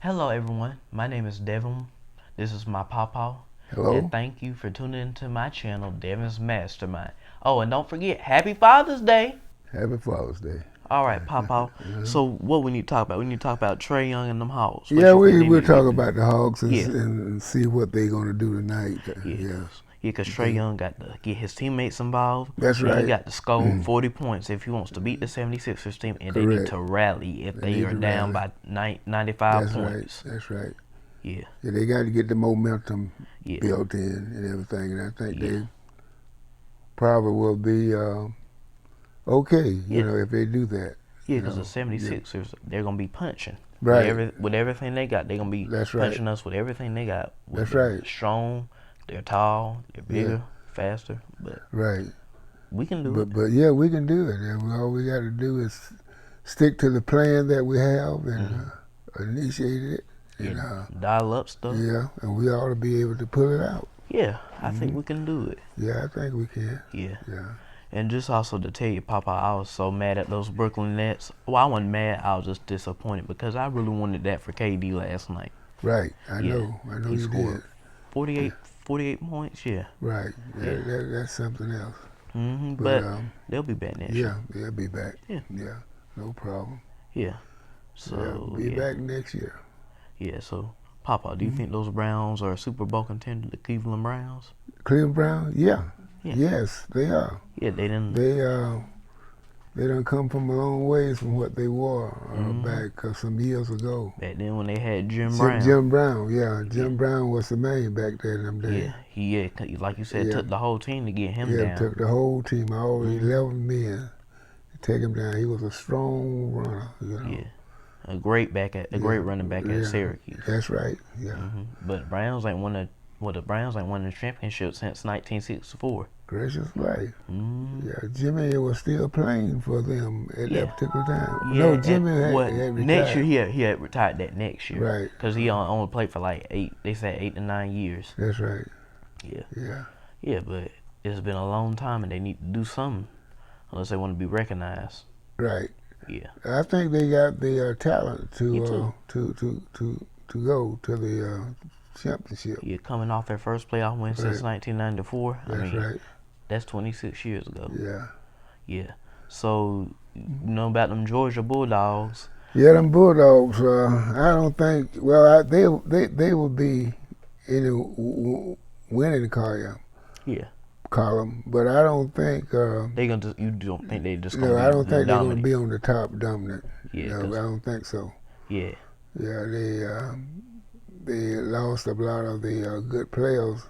Hello, everyone. My name is Devin. This is my pawpaw. And Hello. thank you for tuning into my channel, Devin's Mastermind. Oh, and don't forget, Happy Father's Day. Happy Father's Day. All right, pawpaw. So, what we need to talk about? We need to talk about Trey Young and them Hawks. What Yeah, you think they we'll need to talk get? about the Hawks Yeah, and see what they're gonna do tonight. yeah, Yeah. yeah. Cause Trey Okay. Young got to get his teammates involved, That's and he right. got to score 40 points if he wants to beat the 76ers team, and they need Correct. to rally if They they need are to down rally. by 95 That's right. points. That's right. Yeah, Yeah, they got to get the momentum yeah, built in and everything, and I think yeah, they probably will be okay. yeah. If they do that. Yeah, You because the know. Yeah. 76ers, they're going to be punching. Right. With everything they got, they're going to be That's right. punching us with everything they got. That's They're right. strong, they're tall, they're Yeah. bigger, faster. But Right. we can do it. But yeah, we can do it. And all we got to do is stick to the plan that we have and initiate it. Yeah, And dial up stuff. yeah, and we ought to be able to pull it out. Yeah, I think we can do it. Yeah, I think we can. Yeah. Yeah. And just also to tell you, Papa, I was so mad at those Brooklyn Nets. Well, I wasn't mad. I was just disappointed because I really wanted that for KD last night. Right. I Yeah, know. I know he you scored did. 48 points. Yeah. Right. Yeah. That's something else. But But they'll be back next yeah, year. they'll be back. Yeah. Yeah. No problem. Yeah. Yeah, So be back next year. yeah. So Papa, do you think those Browns are a Super Bowl contender? The Cleveland Browns? Cleveland Brown. Yeah. Yeah. Yes, they are. Yeah, they didn't. They done come from a long ways from what they were back some years ago. Back then when they had Jim Brown. Jim Brown, yeah. Jim Brown was the man back there in them days. Yeah, like you said, Yeah. took the whole team to get him Yeah, down. took the whole team, all 11 men, to take him down. He was a strong runner, Yeah, a great running back at Syracuse. That's right. Yeah. But Browns ain't won the Browns ain't won the championship since 1964. Gracious life. Mm. Yeah, Jimmy was still playing for them at Yeah. that particular time. Yeah, No, Jimmy had retired. next year he had retired that next year. Right. Because he only played for like 8. They said 8 to 9 years. That's right. Yeah. Yeah. Yeah, but it's been a long time and they need to do something unless they want to be recognized. Right. Yeah. I think they got the talent Me to too. go to the championship. Yeah, coming off their first playoff win since Right. 1994. That's right. That's 26 years ago. Yeah. Yeah. So, you know about them Georgia Bulldogs. Yeah, them Bulldogs. I don't think. Well, they will be in the winning column, but I don't think. You don't think they just No, gonna I be don't think they're going to dominant? be on the top dominant. Yeah, No, I don't think so. yeah. Yeah, they lost a lot of the good players.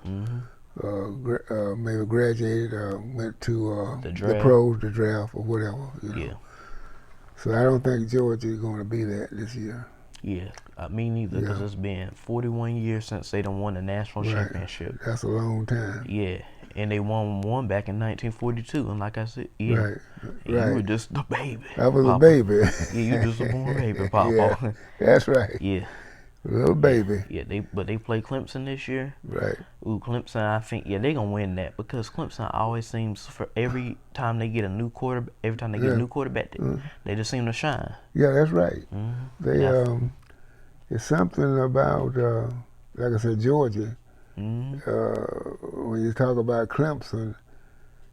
Maybe graduated, went to The the draft. pros, the draft, or whatever. Yeah. So I don't think Georgia is going to be that this year. Yeah. Me neither, because Yeah. it's been 41 years since they done won the national Right. championship. That's a long time. Yeah. And they won one back in 1942. And like I said, yeah. Right. And you were Right. just a baby. I was a Papa. baby. Yeah, you just a born baby, Papa. Yeah, that's right. Yeah. Little baby. Yeah, but they play Clemson this year. Right. Ooh, Clemson, I think they gonna win that because Clemson always seems for every time they get a new quarterback, they just seem to shine. Yeah, that's right. They Yeah. it's something about like I said, Georgia. When you talk about Clemson,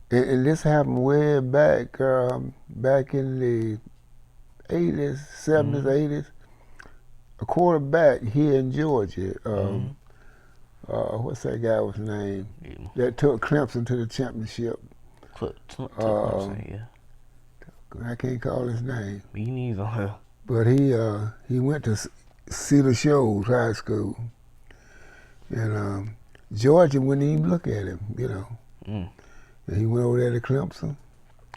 and this happened way back back in the 80s, 70s, 80s. A quarterback here in Georgia, what's that guy's name? Yeah. That took Clemson to the championship. Clemson, yeah. I can't call his name, Me neither. but he went to Cedar Shoals High School, and Georgia wouldn't even look at him, And he went over there to Clemson,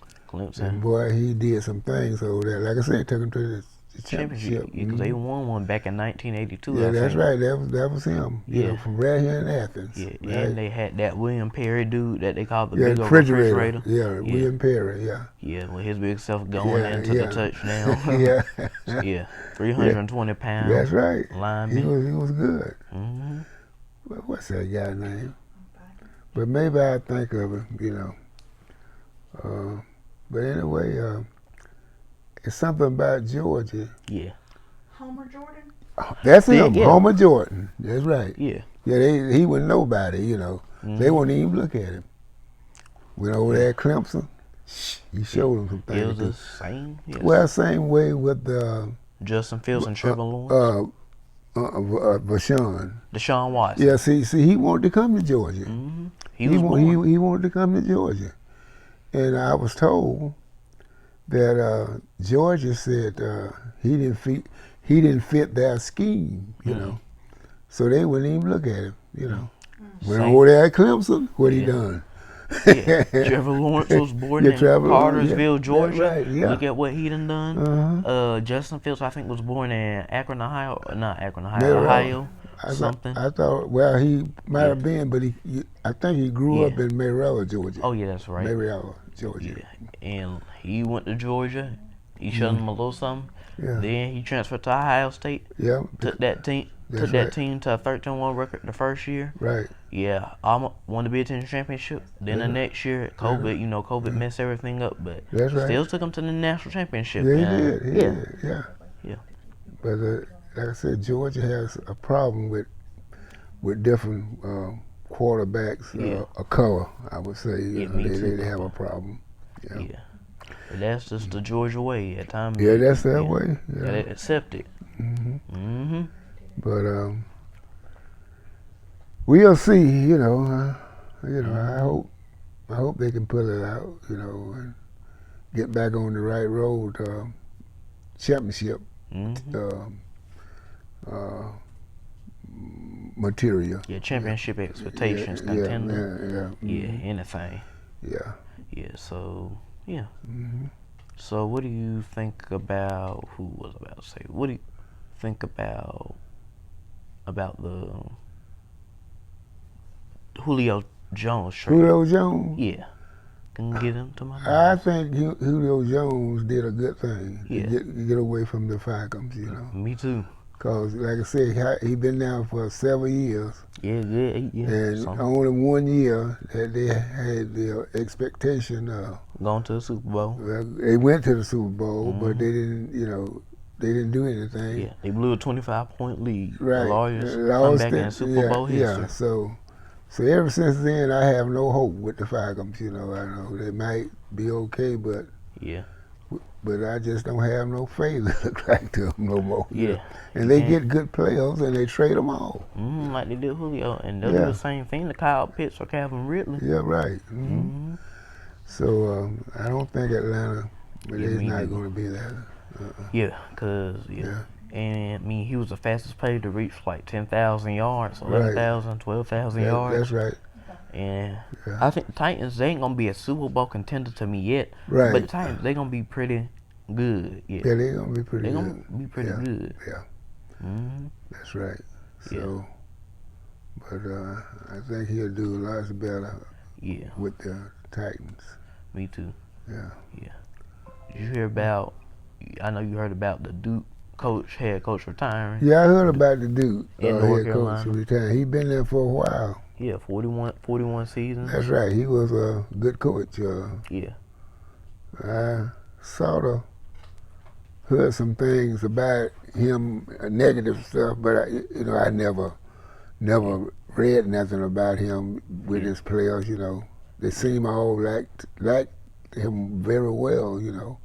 and Clemson boy, he did some things over there. Like I said, took him to the championship. because they won one back in 1982. Yeah, I that's think. right. That was him. Yeah. From right here in Athens. Yeah, right? and they had that William Perry dude that they called the Yeah, big old refrigerator. refrigerator. Yeah, William Perry. Yeah. Yeah, with his big self going Yeah, into yeah. the touchdown. Yeah. Yeah, 320 pounds. That's right. Lineman. He was good. Mm-hmm. What's that guy's name? But maybe I think of him. But anyway, it's something about Georgia. Yeah. Homer Jordan? That's Yeah, him, yeah. Homer Jordan. That's right. Yeah. Yeah, he was nobody, you know. They wouldn't even look at him. Went over there at Clemson, he showed them some It things. was the same. Yes. Well, same way with Justin Fields and Trevor Lawrence. Bashan. Deshaun Watson. Yeah, see, he wanted to come to Georgia. He was born. He wanted to come to Georgia, and I was told that Georgia said he didn't fit their scheme, you know. So they wouldn't even look at him, you know. Went over there at Clemson, what he done? Yeah. Trevor Lawrence was born in Cartersville, Georgia. Right, yeah. Look at what he done. Justin Fields, I think, was born in Akron, Ohio. Not Akron, Ohio. Ohio. Something. I thought, well, he might have been, but I think he grew up in Marietta, Georgia. Oh, yeah, that's right. Marietta, Georgia. Yeah. And he went to Georgia. He showed him a little something. Yeah. Then he transferred to Ohio State. Yeah. Took that team to a 13-1 record the first year. Right. Yeah, I won the Big Ten championship. Then the next year, COVID, COVID messed everything up, but still took them to the national championship. Yeah, he did. Yeah. But like I said, Georgia has a problem with different quarterbacks of color. I would say they have a problem. Yeah. But that's just the Georgia way at times. Yeah, that's that way. Yeah. Gotta accept it. But we'll see. You know. I hope they can pull it out. You know, and get back on the right road. Championship material. Yeah, championship expectations, contender. Anything. Yeah. Yeah. So yeah. So what do you think about? Who was I about to say? What do you think about the Julio Jones trade? Julio Jones? Yeah. Can you get him to my mind? I think Julio Jones did a good thing to get away from the Falcons, you know. Me too. Because, like I said, he been there for 7 years. Yeah, 8 years. And only 1 year that they had the expectation of going to the Super Bowl. Well, they went to the Super Bowl, but they didn't, they didn't do anything. Yeah, they blew a 25-point lead. Right. The largest comeback in Super Bowl history. Yeah, so ever since then, I have no hope with the Falcons. You know, I know they might be okay, but I just don't have no faith like them no more. Yeah. And they get good players and they trade them all. Like they did Julio. And they'll do the same thing to Kyle Pitts or Calvin Ridley. Yeah, right. So I don't think Atlanta, but they're not going to be there. Yeah, because, and I mean, he was the fastest player to reach like 10,000 yards, 11,000, 12,000 yards. That's right. And I think the Titans, they ain't going to be a Super Bowl contender to me yet. Right. But the Titans, they going to be pretty good. Yeah, they're going to be pretty good. They're going to be pretty good. Yeah. That's right. So, but I think he'll do lots better with the Titans. Me too. Yeah. Did you hear about, I know you heard about the Duke head coach retiring. Yeah, I heard about the Duke head coach retiring. He been there for a while. Yeah, 41 seasons. That's right. He was a good coach. I sort of heard some things about him, negative stuff, but I never read nothing about him with his players. You know, they seem all like him very well. You know,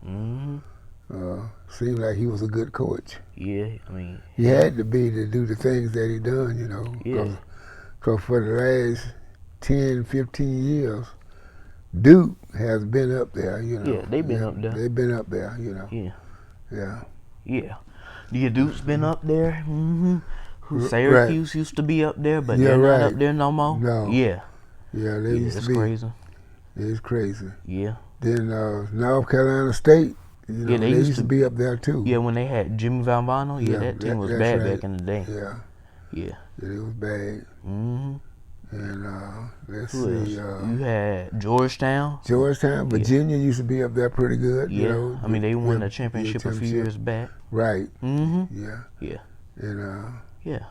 seemed like he was a good coach. Yeah, I mean, he had to be to do the things that he done. You know, because for the last 10, 15 years, Duke has been up there, you know. Yeah, they've been up there. They've been up there, you know. Yeah. Yeah, Duke's been up there. Syracuse used to be up there, but they're not up there no more. No. Yeah, they used to be. Crazy. It's crazy. Yeah. Then North Carolina State, they used to be up there too. Yeah, when they had Jimmy Valvano, that team was bad back in the day. Yeah, it was bad. And let's see. You had Georgetown. Virginia used to be up there pretty good. Yeah, you know, I mean they won the championship a few years back. Right. Yeah. And yeah.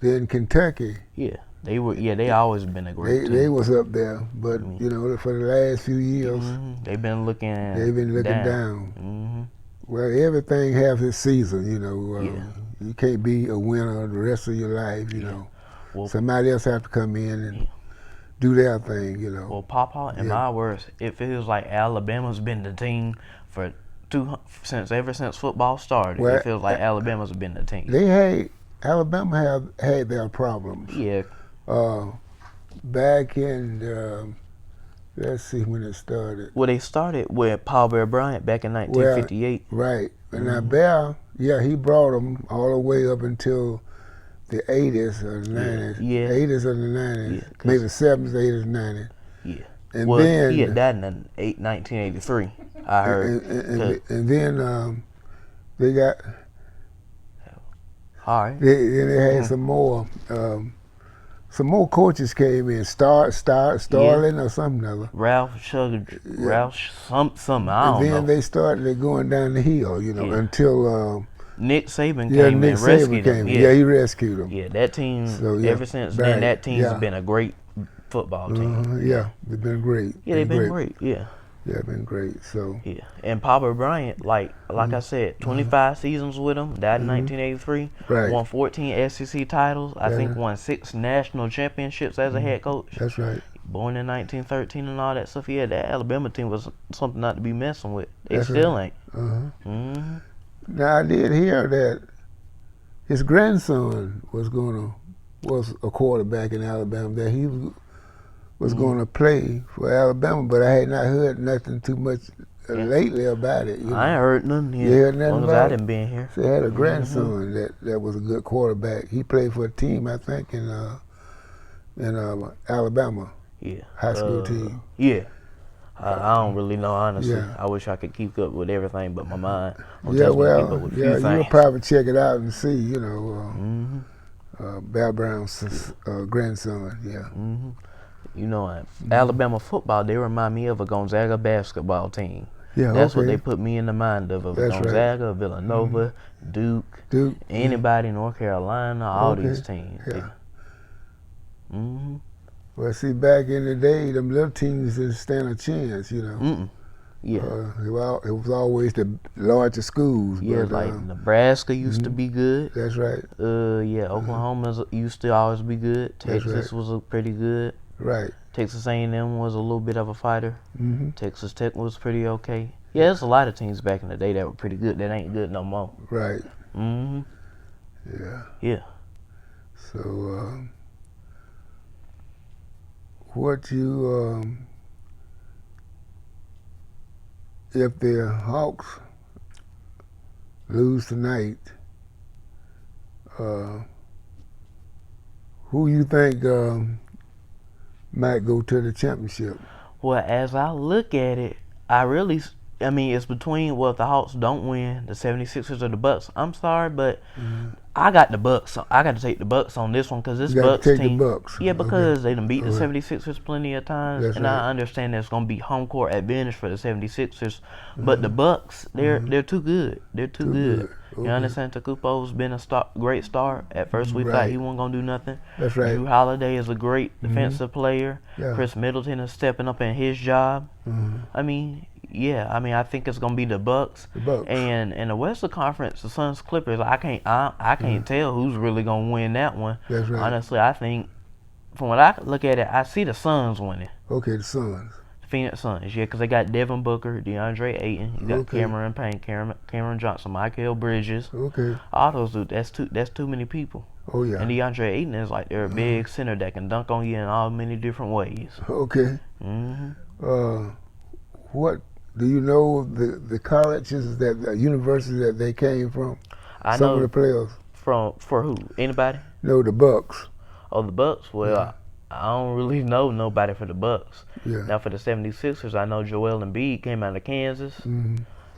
Then Kentucky. Yeah, they were. Yeah, they always been a great team. They was up there, but for the last few years, they've been looking. They've been looking down. Well, everything has its season, you know. You can't be a winner the rest of your life. You know, Well, somebody else have to come in and do their thing. You know. Well, Papa, in my words, it feels like Alabama's been the team for ever since football started. Well, it feels like Alabama's been the team. Alabama have had their problems. Yeah. Back in let's see when it started. Well, they started with Paul Bear Bryant back in 1958. Well, right. And now Bear, he brought them all the way up until the 80s or the 90s. Yeah. 80s or the 90s. Yeah, maybe the 70s, 80s, 90s. Yeah. And well, then he had died in 1983, I heard. And then they got... All right. Then they had some more coaches came in, Starling or something other. Ralph something, I don't know. And then they started going down the hill, until Nick Saban came and rescued him. Yeah, he rescued him. Yeah, that team, ever since then, that team's been a great football team. Yeah, they've been great. Yeah, they've been great, yeah. Yeah, been great. So yeah, and Papa Bryant, like I said, 25 seasons with him. Died in 1983. Right. Won 14 SEC titles. I think won 6 national championships as a head coach. That's right. Born in 1913 and all that stuff. Yeah, that Alabama team was something not to be messing with. They That's still right. ain't. Now I did hear that his grandson was a quarterback in Alabama. That he was going to play for Alabama, but I had not heard nothing too much lately about it. I ain't heard nothing here. You heard nothing as long as I didn't been here. So he had a grandson that was a good quarterback. He played for a team, I think, in Alabama. Yeah. High school team. Yeah. I don't really know, honestly. Yeah. I wish I could keep up with everything, but my mind Yeah, tells me to keep up with a few you'll things. probably check it out and see, Bear Brown's grandson, yeah. You know, Alabama football, they remind me of a Gonzaga basketball team. Yeah, That's what they put me in the mind of. That's Gonzaga, Villanova, Duke, anybody, North Carolina, all these teams. Yeah. Well, see, back in the day, them little teams didn't stand a chance, Yeah. It was always the larger schools. Yeah, but, like Nebraska used to be good. That's right. Yeah, Oklahoma used to always be good. Texas was pretty good. Right. Texas A&M was a little bit of a fighter. Texas Tech was pretty okay. Yeah, there's a lot of teams back in the day that were pretty good that ain't good no more. Right. Yeah. Yeah. So, what you, if the Hawks lose tonight, who you think might go to the championship? Well, as I look at it, I mean, it's between, if the Hawks don't win, the 76ers or the Bucks. I'm sorry, but I got the Bucks. I got to take the Bucks on this one because this Bucks team. The Bucks. Yeah, because they done beat the 76ers plenty of times, That's and right. I understand there's going to be home court advantage for the 76ers. But the Bucks, they're too good. They're too good. Okay. Giannis Antetokounmpo's been a great star. At first, we thought he wasn't going to do nothing. That's right. Drew Holiday is a great defensive player. Yeah. Chris Middleton is stepping up in his job. I mean, I think it's gonna be the Bucks. The Bucks. And in the Western Conference, the Suns Clippers. I can't tell who's really gonna win that one. That's right. Honestly, I think from what I look at it, I see the Suns winning. Okay, the Suns. Phoenix Suns, because they got Devin Booker, DeAndre Ayton, you got Cameron Payne, Cameron Johnson, Michael Bridges. Okay. All those dudes. That's too many people. Oh yeah. And DeAndre Ayton is like they're a big center that can dunk on you in all many different ways. Okay. What do you know the colleges the universities that they came from? I Some know of the players. For who? Anybody? No, the Bucks. Oh, the Bucks? Well, I don't really know nobody for the Bucks. Yeah. Now for the 76ers, I know Joel Embiid came out of Kansas.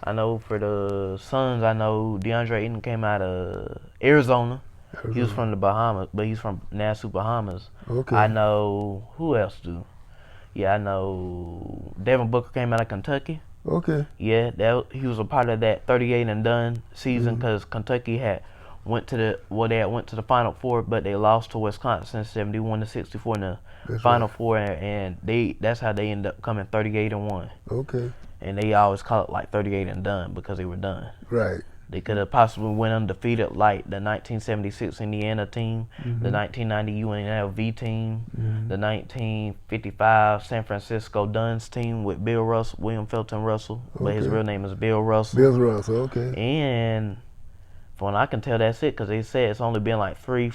I know for the Suns, I know DeAndre Ayton came out of Arizona. He was from the Bahamas, but he's from Nassau, Bahamas. Okay. I know, who else do? Yeah, I know Devin Booker came out of Kentucky. Okay. Yeah, he was a part of that 38 and done season because Kentucky went to the Final Four, but they lost to Wisconsin 71-64 in the Final Four, and that's how they ended up coming 38 and 1. Okay. And they always call it like 38 and done because they were done. Right. They could have possibly went undefeated like the 1976 Indiana team, the 1990 UNLV team, the 1955 San Francisco Duns team with Bill Russell, William Felton Russell, but his real name is Bill Russell. Bill Russell, okay. And from what I can tell, that's it, because they said it's only been like three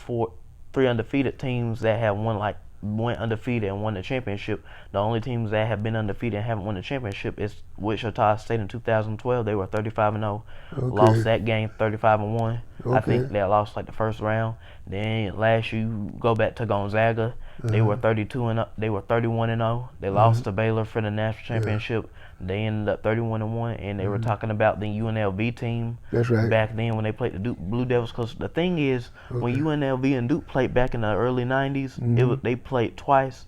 undefeated teams that have went undefeated and won the championship. The only teams that have been undefeated and haven't won the championship is Wichita State in 2012. They were 35-0. Lost that game 35-1. I think they lost like the first round. Then last year, you go back to Gonzaga. They were 32-0. They were 31-0. They lost to Baylor for the national championship. They ended up 31-1, and they were talking about the UNLV team. That's right. Back then when they played the Duke Blue Devils. Because the thing is, when UNLV and Duke played back in the early 90s, they played twice.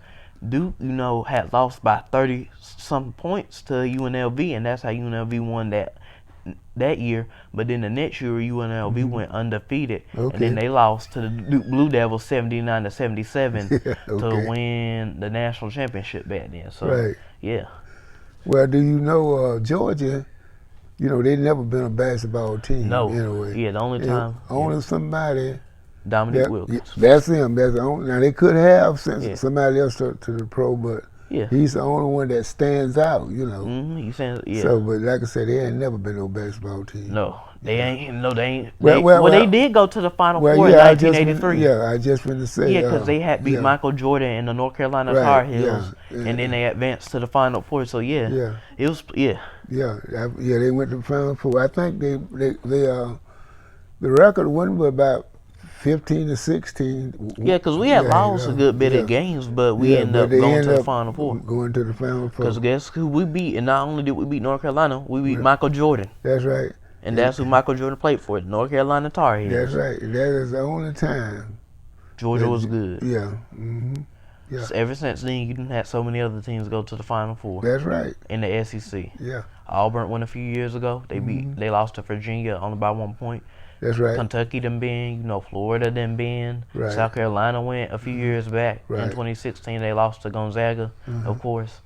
Duke, had lost by 30-some points to UNLV, and that's how UNLV won that year. But then the next year, UNLV went undefeated, and then they lost to the Duke Blue Devils 79-77 to win the national championship back then. So, yeah. Well, do you know Georgia? They never been a basketball team. No. Anyway. Yeah, the only time. Only somebody. Dominic Wilkins. That's him. That's the only. Now they could have sent somebody else to the pro, but he's the only one that stands out. So, but like I said, they ain't never been no basketball team. No, they ain't. No, they ain't. They did go to the Final Four in 1983. I just been to say. Yeah, because they had beat Michael Jordan and the North Carolina Tar Heels, and then they advanced to the Final Four. So it was they went to the Final Four. I think the record wasn't but about 15-16. Yeah, because we had lost a good bit of games, but we ended up going to the Final Four. Going to the Final Four. Because guess who we beat? And not only did we beat North Carolina, we beat Michael Jordan. That's right. And that's who Michael Jordan played for, the North Carolina Tar Heels. That's right. That is the only time Georgia was good. Yeah. So ever since then, you didn't have so many other teams go to the Final Four. That's right. In the SEC. Yeah. Auburn won a few years ago. They lost to Virginia only by 1 point. That's right. Kentucky done been, Florida done been. Right. South Carolina went a few years back. In 2016, they lost to Gonzaga, of course.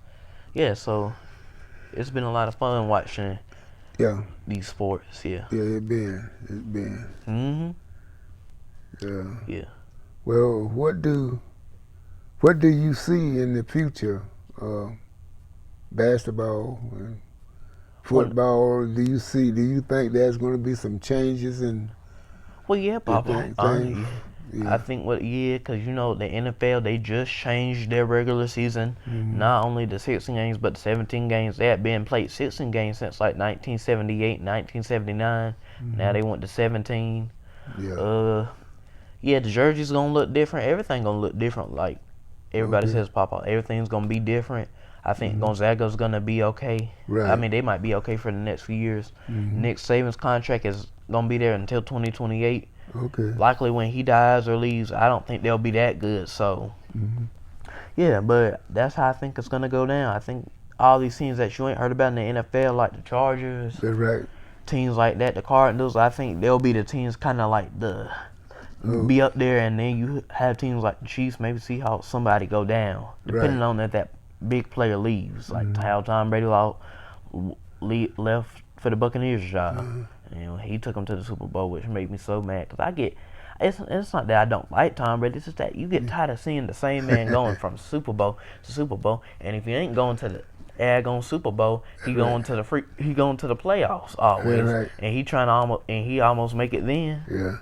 Yeah, so it's been a lot of fun watching these sports, Yeah, it's been. Yeah. Well, what do you see in the future? Basketball and football. Do you think there's going to be some changes in? Well, yeah, Papa. I think because the NFL, they just changed their regular season. Not only the 16 games, but the 17 games. They had been played 16 games since like 1978, 1979. Now they went to 17. The jersey's gonna look different. Everything gonna look different. Like everybody says, Papa, everything's gonna be different. I think Gonzaga's gonna be okay. Right. I mean, they might be okay for the next few years. Nick Saban's contract is gonna be there until 2028. Okay. Likely when he dies or leaves, I don't think they'll be that good. So, but that's how I think it's gonna go down. I think all these teams that you ain't heard about in the NFL, like the Chargers, that's right. Teams like that, the Cardinals, I think they'll be the teams kind of like be up there, and then you have teams like the Chiefs, maybe Seahawks, somebody go down, depending on if that big player leaves, like how Tom Brady left for the Buccaneers job. He took them to the Super Bowl, which made me so mad because it's not that I don't like Tom Brady, it's just that you get tired of seeing the same man going from Super Bowl to Super Bowl, and if he ain't going to the Super Bowl, he going to the playoffs always, and he almost make it then. Yeah.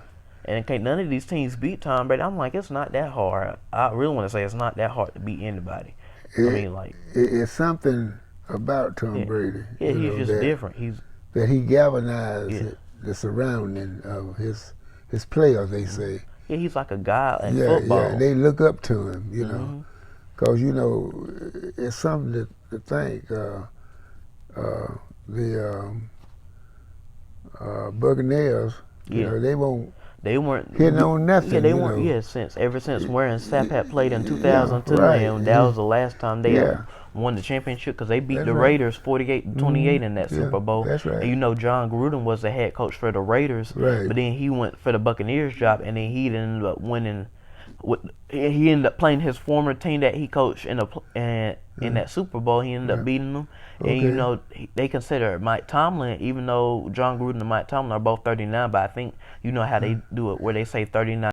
And can't none of these teams beat Tom Brady. I'm like, it's not that hard. I really want to say it's not that hard to beat anybody. It's something about Tom Brady. Yeah, he's just different. He galvanized the surrounding of his players. They say. Yeah, he's like a guy in football. Yeah, they look up to him. Because it's something to think. The Buccaneers, they weren't hitting on nothing. Yeah, they weren't. Yeah, ever since Warren Sapp had played in 2002, and that was the last time they won the championship because they beat the Raiders 48-28 in that Super Bowl. That's right. And John Gruden was the head coach for the Raiders, but then he went for the Buccaneers job, and then he ended up winning he ended up playing his former team that he coached in that Super Bowl. He ended up beating them. And you know, they consider Mike Tomlin, even though John Gruden and Mike Tomlin are both 39, but I think you know how they do it, where they say 39.